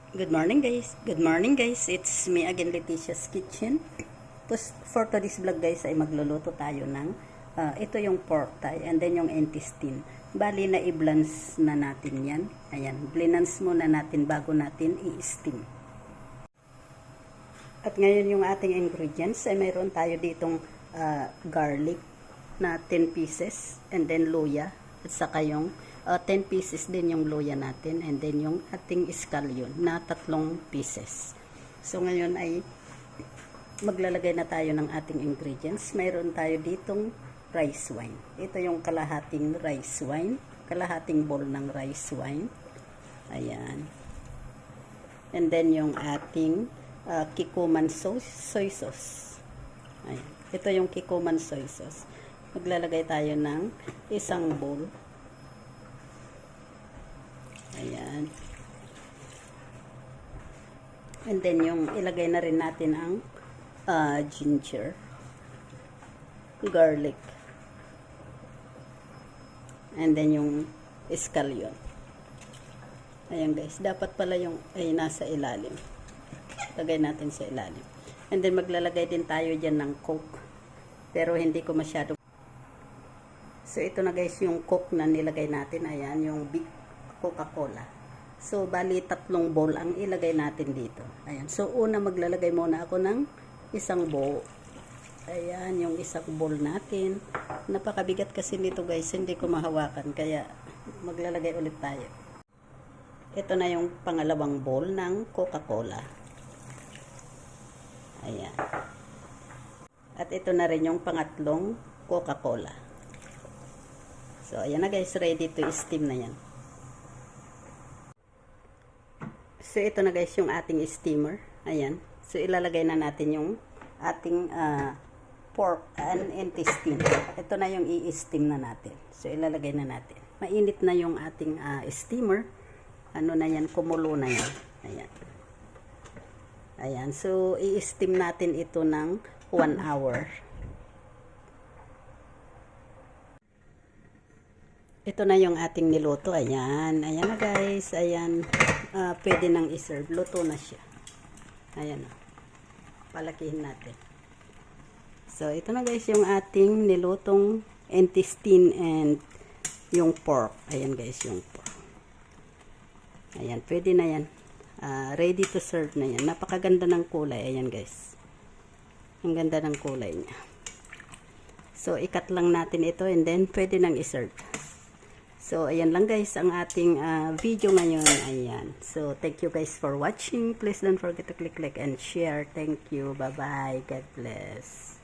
Good morning guys. Good morning guys. It's me again, Leticia's Kitchen. For today's vlog guys ay magluluto tayo ng ito yung pork thigh and then yung intestine. Bali na i-blanch na natin yan. Ayan, blinance muna natin bago natin i-steam. At ngayon yung ating ingredients ay mayroon tayo ditong garlic na 10 pieces and then luya at saka yung 10 pieces din yung luya natin and then yung ating scallion na 3 pieces. So ngayon ay maglalagay na tayo ng ating ingredients. Mayroon tayo ditong rice wine. Ito yung kalahating rice wine, kalahating bowl ng rice wine. Ayan. And then yung ating kikuman soy sauce. Ayan. Ito yung kikuman soy sauce. Maglalagay tayo ng isang bowl. Ayan. And then yung ilagay na rin natin ang ginger, garlic, and then yung scallion. Ayan guys, dapat pala yung ay nasa ilalim. Lagay natin sa ilalim. And then maglalagay din tayo dyan ng Coke. Pero hindi ko masyado. So ito na guys yung Coke na nilagay natin. Ayan, yung big Coca-Cola. So, bali 3 bowl ang ilagay natin dito. Ayan. So, una maglalagay muna ako ng isang bowl. Ayan, yung isang bowl natin. Napakabigat kasi nito guys. Hindi ko mahawakan. Kaya, maglalagay ulit tayo. Ito na yung pangalawang bowl ng Coca-Cola. Ayan. At ito na rin yung pangatlong Coca-Cola. So, ayan na guys. Ready to steam na yan. So, ito na guys yung ating steamer. Ayan. So, ilalagay na natin yung ating pork and intestine. Ito na yung i-steam na natin. So, ilalagay na natin. Mainit na yung ating steamer. Ano na yan? Kumulo na yan. Ayan. Ayan. So, i-steam natin ito ng 1 hour. Ito na yung ating niluto. Ayan. Ayan na guys. Ayan. Pwede nang i-serve. Luto na siya. Ayan. Palakihin natin. So, ito na guys yung ating nilutong intestine and yung pork. Ayan guys yung pork. Ayan. Pwede na yan. Ready to serve na yan. Napakaganda ng kulay. Ayan guys. Ang ganda ng kulay niya. So, ikat lang natin ito and then pwede nang i-serve. So, ayan lang guys ang ating video ngayon. Ayan. So, thank you guys for watching. Please don't forget to click like and share. Thank you. Bye-bye. God bless.